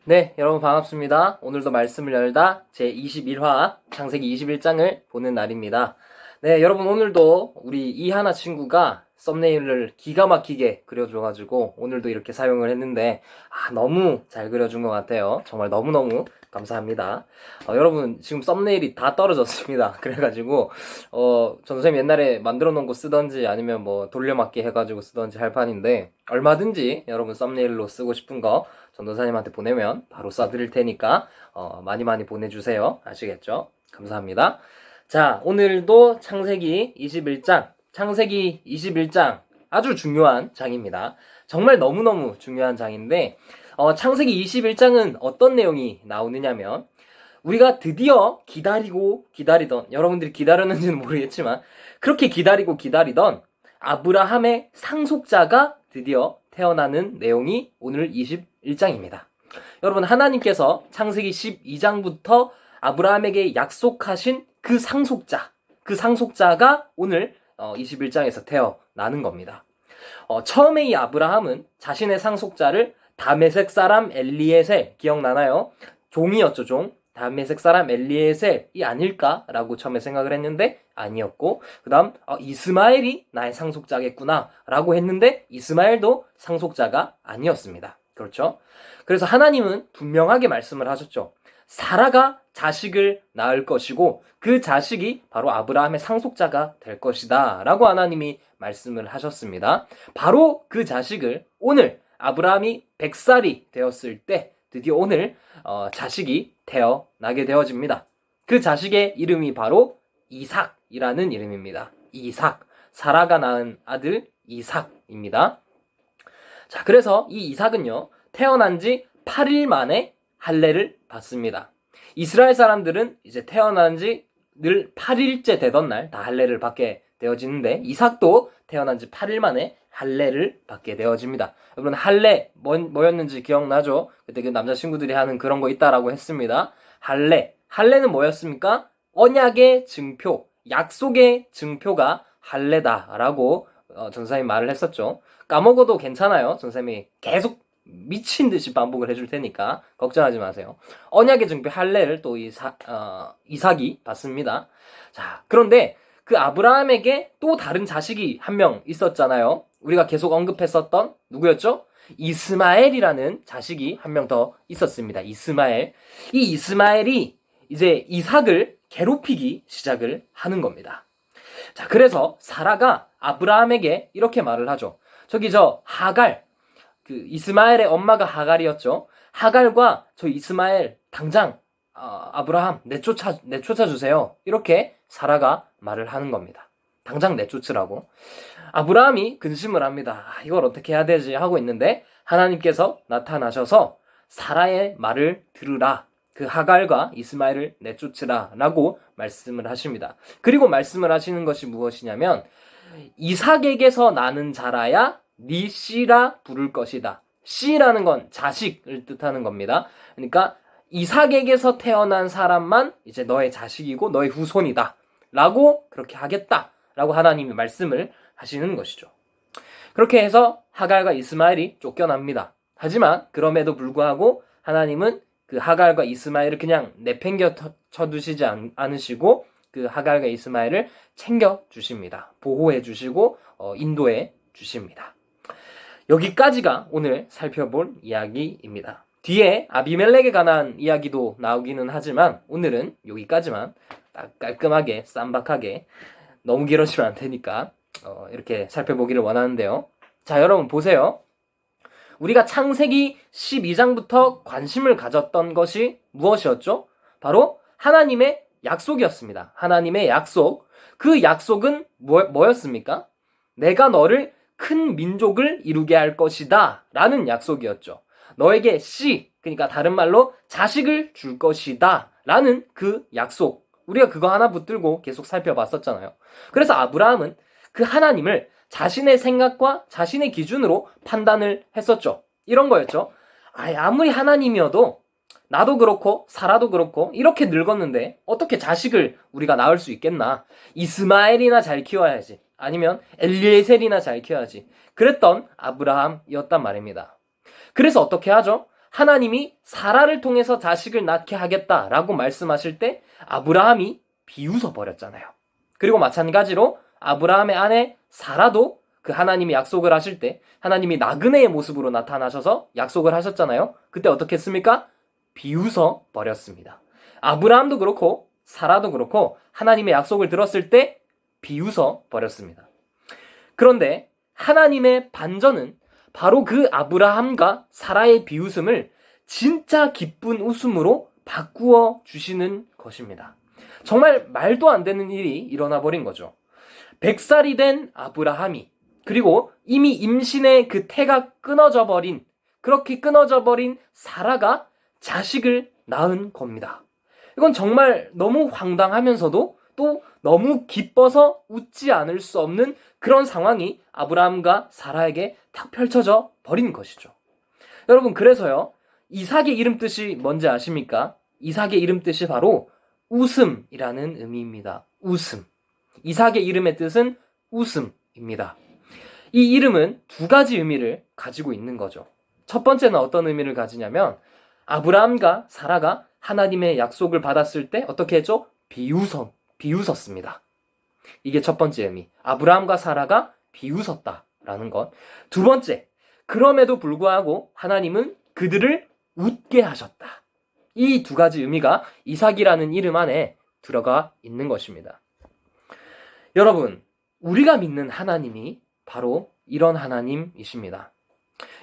네, 여러분 반갑습니다. 오늘도 말씀을 열다 제21화 창세기 21장을 보는 날입니다. 네, 여러분 오늘도 우리 이하나 친구가 썸네일을 기가 막히게 그려줘가지고 오늘도 이렇게 사용을 했는데 너무 잘 그려준 것 같아요. 정말 너무너무 감사합니다. 여러분 지금 썸네일이 다 떨어졌습니다. 그래가지고 전선생님 옛날에 만들어 놓은 거 쓰던지 아니면 뭐 돌려막기 해가지고 쓰던지 할 판인데 얼마든지 여러분 썸네일로 쓰고 싶은 거 전도사님한테 보내면 바로 쏴드릴 테니까 많이 보내주세요. 아시겠죠? 감사합니다. 자, 오늘도 창세기 21장 아주 중요한 장입니다. 정말 너무너무 중요한 장인데 창세기 21장은 어떤 내용이 나오느냐면 우리가 드디어 기다리던 여러분들이 기다렸는지는 모르겠지만 그렇게 기다리던 아브라함의 상속자가 드디어 태어나는 내용이 오늘 21장입니다. 여러분 하나님께서 창세기 12장부터 아브라함에게 약속하신 그 상속자가 오늘 21장에서 태어나는 겁니다. 처음에 이 아브라함은 자신의 상속자를 다메섹 사람 엘리에셀 기억나나요? 종이었죠, 종. 다메섹 사람 엘리에셀이 아닐까라고 처음에 생각을 했는데 아니었고 그 다음 이스마엘이 나의 상속자겠구나 라고 했는데 이스마엘도 상속자가 아니었습니다. 그렇죠? 그래서 하나님은 분명하게 말씀을 하셨죠. 사라가 자식을 낳을 것이고 그 자식이 바로 아브라함의 상속자가 될 것이다 라고 하나님이 말씀을 하셨습니다. 바로 그 자식을 오늘 아브라함이 100살이 되었을 때 드디어 오늘 자식이 태어나게 되어집니다. 그 자식의 이름이 바로 이삭이라는 이름입니다. 이삭, 사라가 낳은 아들 이삭입니다. 자, 그래서 이 이삭은요 태어난 지 8일 만에 할례를 받습니다. 이스라엘 사람들은 이제 태어난 지 늘 8일째 되던 날 다 할례를 받게 되어지는데 이삭도 태어난 지 8일 만에 할례를 받게 되어집니다. 여러분 할례 뭐였는지 기억나죠? 그때 그 남자친구들이 하는 그런 거 있다라고 했습니다. 할례는 뭐였습니까? 언약의 증표, 약속의 증표가 할례다라고 전사님이 말을 했었죠. 까먹어도 괜찮아요. 전사님이 계속 미친 듯이 반복을 해줄 테니까 걱정하지 마세요. 언약의 증표 할례를 또 이삭이 받습니다. 자, 그런데 그 아브라함에게 또 다른 자식이 한 명 있었잖아요. 우리가 계속 언급했었던 누구였죠? 이스마엘이라는 자식이 한 명 더 있었습니다. 이스마엘. 이 이스마엘이 이제 이삭을 괴롭히기 시작을 하는 겁니다. 자, 그래서 사라가 아브라함에게 이렇게 말을 하죠. 저기 하갈, 그 이스마엘의 엄마가 하갈이었죠. 하갈과 저 이스마엘 당장 아브라함 내쫓아 주세요. 이렇게 사라가 말을 하는 겁니다. 당장 내쫓으라고. 아브라함이 근심을 합니다. 이걸 어떻게 해야 되지 하고 있는데 하나님께서 나타나셔서 사라의 말을 들으라. 그 하갈과 이스마엘을 내쫓으라 라고 말씀을 하십니다. 그리고 말씀을 하시는 것이 무엇이냐면 이삭에게서 나는 자라야 네 씨라 부를 것이다. 씨라는 건 자식을 뜻하는 겁니다. 그러니까 이삭에게서 태어난 사람만 이제 너의 자식이고 너의 후손이다 라고 그렇게 하겠다 라고 하나님이 말씀을 하시는 것이죠. 그렇게 해서 하갈과 이스마엘이 쫓겨납니다. 하지만 그럼에도 불구하고 하나님은 그 하갈과 이스마엘을 그냥 내팽겨 쳐두시지 않으시고 그 하갈과 이스마엘을 챙겨주십니다. 보호해주시고 인도해 주십니다. 여기까지가 오늘 살펴볼 이야기입니다. 뒤에 아비멜렉에 관한 이야기도 나오기는 하지만 오늘은 여기까지만 딱 깔끔하게 쌈박하게 너무 길어지면 안 되니까 이렇게 살펴보기를 원하는데요. 자, 여러분 보세요. 우리가 창세기 12장부터 관심을 가졌던 것이 무엇이었죠? 바로 하나님의 약속이었습니다. 하나님의 약속. 그 약속은 뭐였습니까? 내가 너를 큰 민족을 이루게 할 것이다 라는 약속이었죠. 너에게 씨, 그러니까 다른 말로 자식을 줄 것이다 라는 그 약속. 우리가 그거 하나 붙들고 계속 살펴봤었잖아요. 그래서 아브라함은 그 하나님을 자신의 생각과 자신의 기준으로 판단을 했었죠. 이런 거였죠. 아무리 하나님이어도 나도 그렇고 사라도 그렇고 이렇게 늙었는데 어떻게 자식을 우리가 낳을 수 있겠나. 이스마엘이나 잘 키워야지. 아니면 엘리에셀이나 잘 키워야지. 그랬던 아브라함이었단 말입니다. 그래서 어떻게 하죠? 하나님이 사라를 통해서 자식을 낳게 하겠다라고 말씀하실 때 아브라함이 비웃어 버렸잖아요. 그리고 마찬가지로 아브라함의 아내 사라도 그 하나님이 약속을 하실 때 하나님이 나그네의 모습으로 나타나셔서 약속을 하셨잖아요. 그때 어떻게 했습니까? 비웃어 버렸습니다. 아브라함도 그렇고 사라도 그렇고 하나님의 약속을 들었을 때 비웃어 버렸습니다. 그런데 하나님의 반전은 바로 그 아브라함과 사라의 비웃음을 진짜 기쁜 웃음으로 바꾸어 주시는 것입니다. 정말 말도 안 되는 일이 일어나 버린 거죠. 100살이 된 아브라함이 그리고 이미 임신의 그 태가 그렇게 끊어져 버린 사라가 자식을 낳은 겁니다. 이건 정말 너무 황당하면서도 또 너무 기뻐서 웃지 않을 수 없는 그런 상황이 아브라함과 사라에게 딱 펼쳐져 버린 것이죠. 여러분, 그래서요, 이삭의 이름 뜻이 뭔지 아십니까? 이삭의 이름 뜻이 바로 웃음이라는 의미입니다. 웃음. 이삭의 이름의 뜻은 웃음입니다. 이 이름은 두 가지 의미를 가지고 있는 거죠. 첫 번째는 어떤 의미를 가지냐면 아브라함과 사라가 하나님의 약속을 받았을 때 어떻게 했죠? 비웃었습니다. 이게 첫 번째 의미. 아브라함과 사라가 비웃었다라는 것. 두 번째, 그럼에도 불구하고 하나님은 그들을 웃게 하셨다. 이 두 가지 의미가 이삭이라는 이름 안에 들어가 있는 것입니다. 여러분, 우리가 믿는 하나님이 바로 이런 하나님이십니다.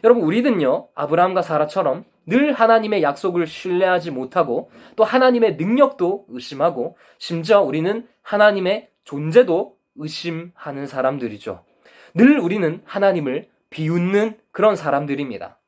여러분, 우리는요, 아브라함과 사라처럼 늘 하나님의 약속을 신뢰하지 못하고 또 하나님의 능력도 의심하고 심지어 우리는 하나님의 존재도 의심하는 사람들이죠. 늘 우리는 하나님을 비웃는 그런 사람들입니다.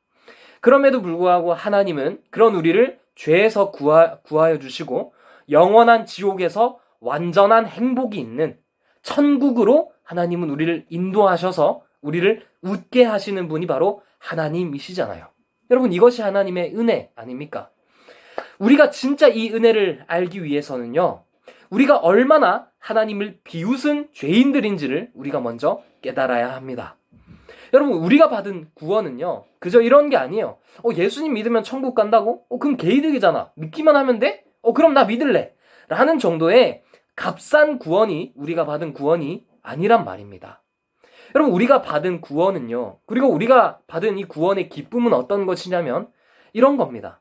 그럼에도 불구하고 하나님은 그런 우리를 죄에서 구하여 주시고 영원한 지옥에서 완전한 행복이 있는 천국으로 하나님은 우리를 인도하셔서 우리를 웃게 하시는 분이 바로 하나님이시잖아요. 여러분, 이것이 하나님의 은혜 아닙니까? 우리가 진짜 이 은혜를 알기 위해서는요, 우리가 얼마나 하나님을 비웃은 죄인들인지를 우리가 먼저 깨달아야 합니다. 여러분, 우리가 받은 구원은요, 그저 이런 게 아니에요. 예수님 믿으면 천국 간다고? 그럼 개이득이잖아. 믿기만 하면 돼? 그럼 나 믿을래. 라는 정도의 값싼 구원이 우리가 받은 구원이 아니란 말입니다. 여러분, 우리가 받은 구원은요, 그리고 우리가 받은 이 구원의 기쁨은 어떤 것이냐면 이런 겁니다.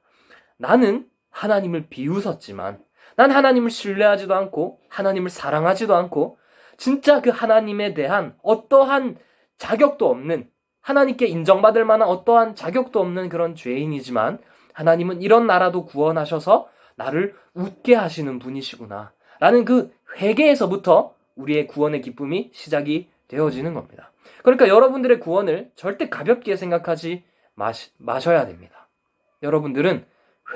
나는 하나님을 비웃었지만 난 하나님을 신뢰하지도 않고 하나님을 사랑하지도 않고 진짜 그 하나님에 대한 어떠한 자격도 없는, 하나님께 인정받을 만한 어떠한 자격도 없는 그런 죄인이지만 하나님은 이런 나라도 구원하셔서 나를 웃게 하시는 분이시구나 라는 그 회개에서부터 우리의 구원의 기쁨이 시작이 되어지는 겁니다. 그러니까 여러분들의 구원을 절대 가볍게 생각하지 마셔야 됩니다. 여러분들은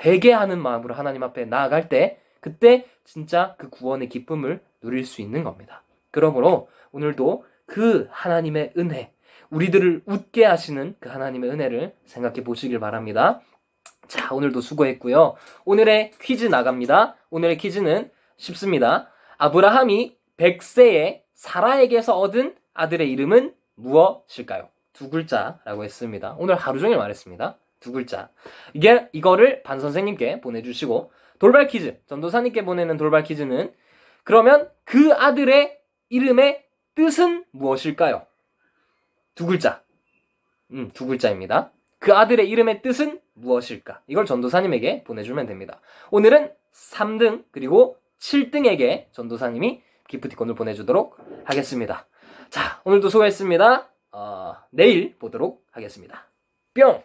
회개하는 마음으로 하나님 앞에 나아갈 때 그때 진짜 그 구원의 기쁨을 누릴 수 있는 겁니다. 그러므로 오늘도 그 하나님의 은혜, 우리들을 웃게 하시는 그 하나님의 은혜를 생각해 보시길 바랍니다. 자, 오늘도 수고했고요. 오늘의 퀴즈 나갑니다. 오늘의 퀴즈는 쉽습니다. 아브라함이 100세에 사라에게서 얻은 아들의 이름은 무엇일까요? 두 글자라고 했습니다. 오늘 하루 종일 말했습니다. 두 글자. 이거를 반 선생님께 보내주시고, 돌발 퀴즈, 전도사님께 보내는 돌발 퀴즈는 그러면 그 아들의 이름의 뜻은 무엇일까요? 두 글자. 두 글자입니다. 그 아들의 이름의 뜻은 무엇일까? 이걸 전도사님에게 보내주면 됩니다. 오늘은 3등 그리고 7등에게 전도사님이 기프티콘을 보내주도록 하겠습니다. 자, 오늘도 수고했습니다. 내일 보도록 하겠습니다. 뿅!